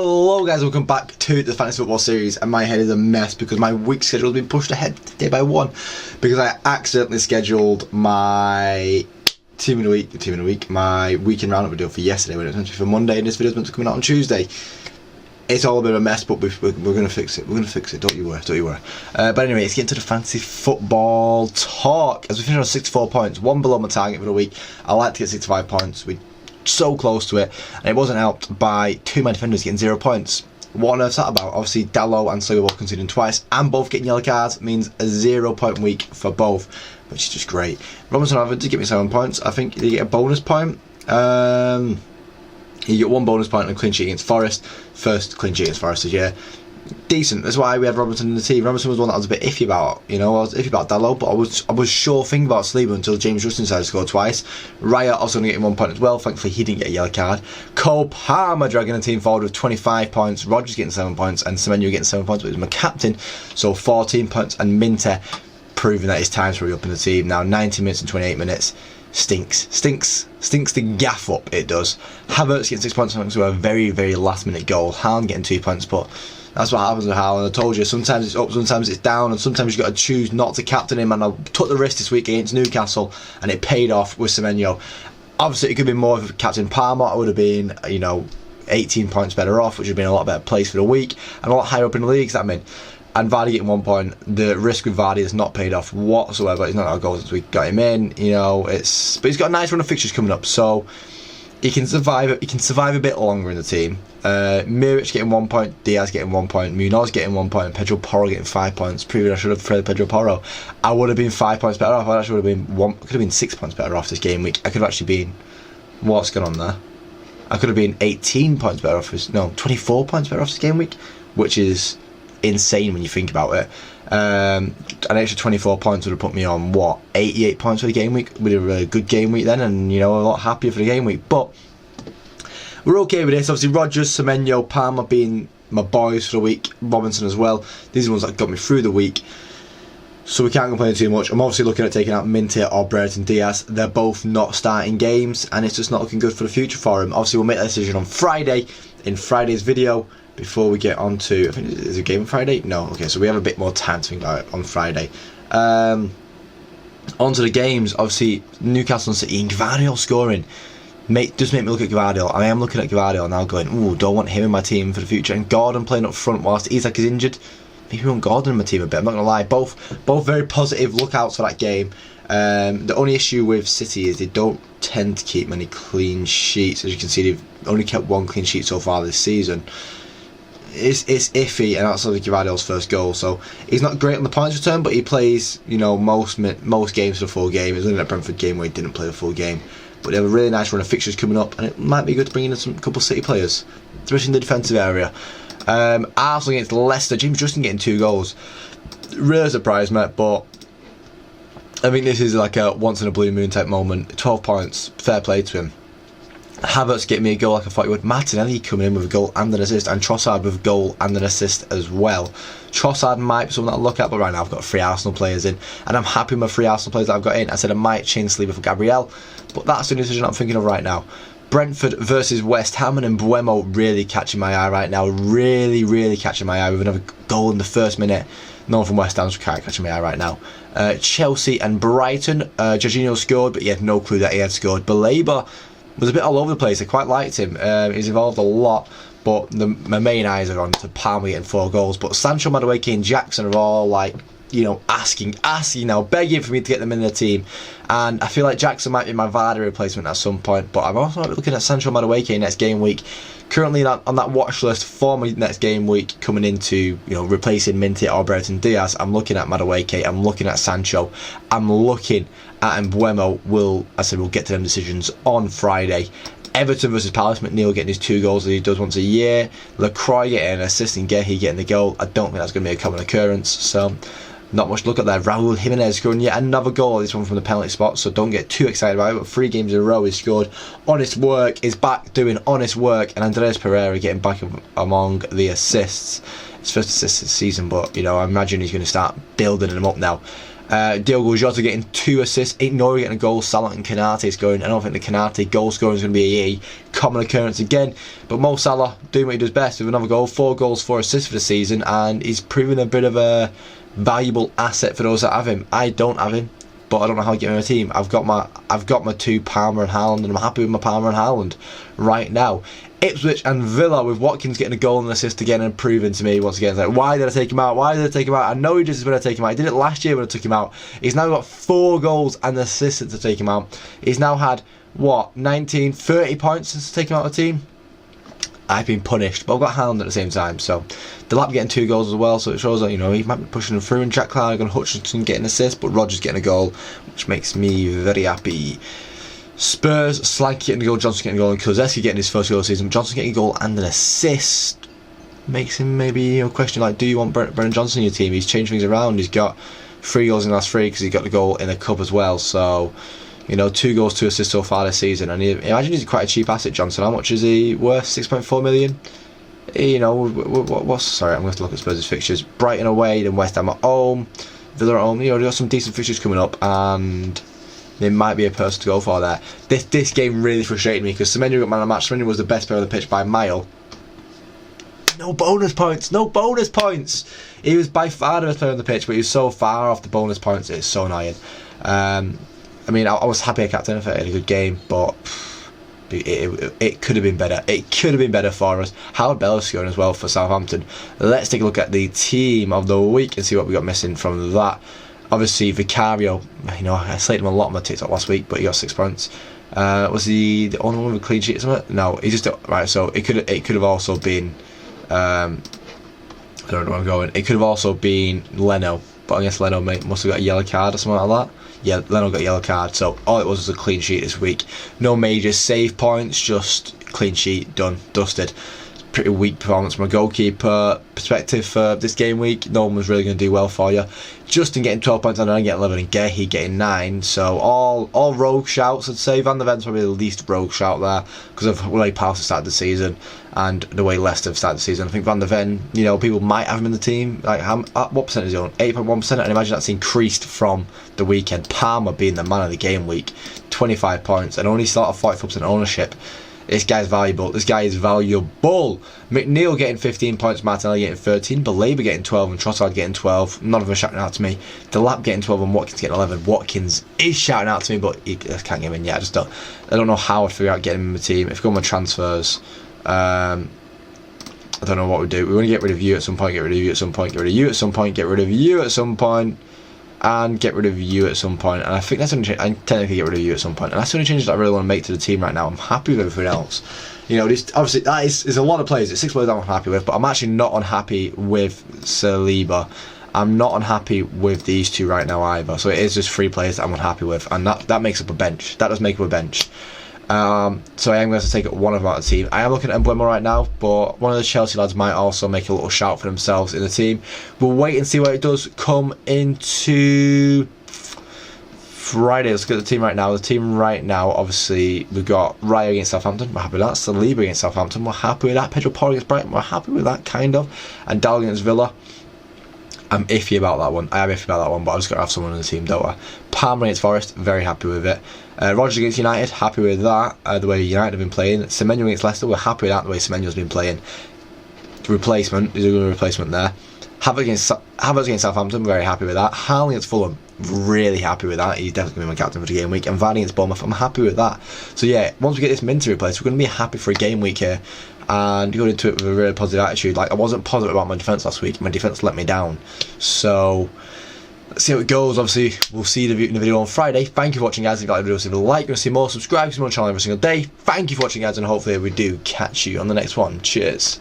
Hello guys, welcome back to the Fantasy Football series, and my head is a mess because my week schedule has been pushed ahead today by one because I accidentally scheduled my team of the week, my weekend roundup video for yesterday when it was meant to be for Monday, and this video is meant to come out on Tuesday. It's all a bit of a mess, but we're going to fix it. We're going to fix it, don't you worry. But anyway, let's get into the fantasy football talk. As we finish on 64 points, one below my target for the week. I like to get 65 points. We're so close to it, and it wasn't helped by two of my defenders getting 0 points. What on earth's that about? Obviously, Dallo and Sligo both conceding twice, and both getting yellow cards means a 0 point week for both, which is just great. Robinson, however, did get me 7 points. I think you get a bonus point. You get 1 bonus point on a clean sheet against Forest. First clean sheet against Forest this year. Decent. That's why we had Robinson in the team. Robinson was one that I was a bit iffy about. I was iffy about Dallo, but I was sure thinking about Sligo until James Justin decided to score twice. Raya also only getting 1 point as well. Thankfully, he didn't get a yellow card. Cole Palmer dragging the team forward with 25 points. Rogers getting 7 points, and Semenyo getting 7 points, but he was my captain. So 14 points, and Minter proving that it's time to hurry up in the team. Now 90 minutes and 28 minutes. Stinks the gaff up, it does. Havertz getting 6 points thanks to a very, very last minute goal. Haaland getting 2 points, but that's what happens with Haaland. I told you, sometimes it's up, sometimes it's down, and sometimes you've got to choose not to captain him, and I took the risk this week against Newcastle, and it paid off with Semenyo. Obviously, it could be more of Captain Palmer. I would have been, 18 points better off, which would have been a lot better place for the week, and a lot higher up in the leagues that meant. And Vardy getting 1 point, the risk with Vardy has not paid off whatsoever. He's not got goals since we got him in, but he's got a nice run of fixtures coming up, so he can survive a bit longer in the team. Miric getting 1 point, Diaz getting 1 point, Munoz getting 1 point, and Pedro Porro getting 5 points. Previously, I should have preferred Pedro Porro. I would have been 5 points better off. I actually would have been 6 points better off this game week. I could have actually been, what's going on there? I could have been 18 points better off 24 points better off this game week, which is insane when you think about it. An extra 24 points would have put me on 88 points for the game week. We did a really good game week then, and a lot happier for the game week. But we're okay with this. Obviously, Rogers, Semenyo, Palmer being my boys for the week, Robinson as well. These are the ones that got me through the week, so we can't complain too much. I'm obviously looking at taking out Minter or Brereton Diaz. They're both not starting games, and it's just not looking good for the future for him. Obviously, we'll make that decision on Friday in Friday's video. Before we get on to, I think, is it a game on Friday? No, okay, so we have a bit more time to think about it on Friday. On to the games. Obviously, Newcastle and City and Gvardiol scoring does make me look at Gvardiol. I am looking at Gvardiol now going, ooh, don't want him in my team for the future. And Gordon playing up front whilst Isak is injured. Maybe we want Gordon in my team a bit, I'm not going to lie. Both very positive lookouts for that game. The only issue with City is they don't tend to keep many clean sheets. As you can see, they've only kept 1 clean sheet so far this season. It's iffy, and that's obviously Gvardiol's first goal, so he's not great on the points return, but he plays most games for the full game. It was only that Brentford game where he didn't play the full game, but they have a really nice run of fixtures coming up, and it might be good to bring in a couple of City players, especially in the defensive area. Arsenal against Leicester, James Justin getting 2 goals really surprised me, but I think this is like a once in a blue moon type moment. 12 points, fair play to him. Havertz getting me a goal like I thought he would. Martinelli coming in with a goal and an assist, and Trossard with a goal and an assist as well. Trossard might be something I'll look at, but right now I've got 3 Arsenal players in, and I'm happy with my 3 Arsenal players that I've got in. I said I might change Saliba for Gabriel, but that's the decision I'm thinking of right now. Brentford versus West Ham, and Mbeumo really catching my eye right now. Really catching my eye with another goal in the first minute. No one from West Ham's catching my eye right now. Chelsea and Brighton. Jorginho scored, but he had no clue that he had scored. Baleba was a bit all over the place. I quite liked him. He's evolved a lot, but my main eyes are on to Palmer getting 4 goals. But Sancho, Madueke and Jackson are all asking now, begging for me to get them in the team. And I feel like Jackson might be my Vardy replacement at some point, but I'm also looking at Sancho, Madueke next game week. Currently on that watch list for my next game week, coming into replacing Minter or Brereton Diaz. I'm looking at Madueke, I'm looking at Sancho, I'm looking at Mbeumo. We'll get to them decisions on Friday. Everton versus Palace, McNeil getting his 2 goals that he does once a year. Lacroix getting an assist and Gehi getting the goal. I don't think that's going to be a common occurrence, so not much to look at there. Raul Jimenez scoring yet another goal, this one from the penalty spot, so don't get too excited about it, but 3 games in a row he's scored. Honest Work is back doing honest work, and Andreas Pereira getting back among the assists. His first assist this season, but I imagine he's going to start building them up now. Diogo Jota getting 2 assists, ignoring getting a goal. Salah and Kanate scoring. I don't think the Kanate goal scoring is going to be a common occurrence again, but Mo Salah doing what he does best with another goal, 4 goals, 4 assists for the season, and he's proven a bit of a valuable asset for those that have him. I don't have him, but I don't know how to get him in my team. I've got my 2 Palmer and Haaland, and I'm happy with my Palmer and Haaland right now. Ipswich and Villa, with Watkins getting a goal and an assist again, and proving to me once again, like, why did I take him out? Why did I take him out? I know he just when I take him out. I did it last year when I took him out. He's now got 4 goals and an assist to take him out. He's now had 30 points since taking him out of the team. I've been punished, but I've got Haaland at the same time. So Delap getting 2 goals as well, so it shows that, you know, he might be pushing him through, and Jack Clark and Hutchinson getting an assist, but Rodgers getting a goal, which makes me very happy. Spurs, Slanky getting a goal, Johnson getting a goal, and Kulusevski getting his first goal of the season. Johnson getting a goal and an assist makes him maybe, you know, question, like, do you want Brennan Johnson in your team? He's changed things around. He's got 3 goals in the last 3 because he got the goal in a cup as well. So, you know, 2 goals, 2 assists so far this season. And imagine he's quite a cheap asset, Johnson. How much is he worth? 6.4 million. You know, sorry, I'm going to have to look at Spurs' fixtures. Brighton away, then West Ham at home, Villa at home. You know, they've got some decent fixtures coming up, and there might be a person to go for there. This game really frustrated me because Semenyo got man of the match. Semenyo was the best player on the pitch by a mile. No bonus points. No bonus points. He was by far the best player on the pitch, but he was so far off the bonus points. It's so annoying. I mean, I was happy at captain if I had a good game, but it could have been better. It could have been better for us. Howard Bell is scoring as well for Southampton. Let's take a look at the team of the week and see what we got missing from that. Obviously, Vicario, you know, I slated him a lot on my TikTok last week, but he got 6 points. Was he the only one with a clean sheet or something? No, he just right. So it could have also been. I don't know where I'm going. It could have also been Leno, but I guess Leno must have got a yellow card or something like that. Yeah, Leno got a yellow card. So all it was a clean sheet this week. No major save points, just clean sheet, done, dusted. Pretty weak performance from a goalkeeper perspective for this game week. No one was really going to do well for you. Justin getting 12 points, and I getting 11, and Gehi getting 9. So all rogue shouts, I'd say. Van der Ven's probably the least rogue shout there because of the way Palace started the season and the way Leicester started the season. I think Van der Ven, you know, people might have him in the team. Like, what percent is he on? 8.1%, and imagine that's increased from the weekend. Palmer being the man of the game week, 25 points, and only sort of 44% ownership. This guy's valuable. This guy is valuable. McNeil getting 15 points, Martinelli getting 13, Baleba getting 12, and Trossard getting 12. None of them are shouting out to me. Delap getting 12 and Watkins getting 11. Watkins is shouting out to me, but I can't get him in yet. I don't know how I'd figure out getting him in the team. If we go on my transfers, I don't know what we do. We want to get rid of you at some point, get rid of you at some point, get rid of you at some point, get rid of you at some point, and get rid of you at some point. And I think that's the only change. I technically get rid of you at some point, and that's the only changes that I really want to make to the team right now. I'm happy with everything else. You know, this, obviously that is a lot of players. It's 6 players I'm unhappy with, but I'm actually not unhappy with Saliba. I'm not unhappy with these 2 right now either. So it is just 3 players that I'm unhappy with, and that makes up a bench. That does make up a bench. So I am going to take one of them out of the team. I am looking at Emblema right now, but one of the Chelsea lads might also make a little shout for themselves in the team. We'll wait and see what it does come into Friday. Let's look at the team right now. The team right now, obviously, we've got Raya against Southampton. We're happy with that. Saliba against Southampton. We're happy with that. Pedro Porro against Brighton. We're happy with that, kind of. And Dal against Villa. I'm iffy about that one. I am iffy about that one, but I've just got to have someone in the team, don't I? Palmer against Forest, very happy with it. Rodgers against United, happy with that. The way United have been playing. Semenyo against Leicester, we're happy with that. The way Semenyo's been playing. Replacement, there's a good replacement there. Havertz against Southampton, very happy with that. Haaland against Fulham, really happy with that. He's definitely going to be my captain for the game week. And Vardy against Bournemouth, I'm happy with that. So yeah, once we get this Minter replaced, we're going to be happy for a game week here. And going into it with a really positive attitude. Like, I wasn't positive about my defence last week. My defence let me down. So let's see how it goes. Obviously, we'll see the video on Friday. Thank you for watching, guys. If you like the video, leave a like. If you want to see more, subscribe to my channel every single day. Thank you for watching, guys, and hopefully we do catch you on the next one. Cheers.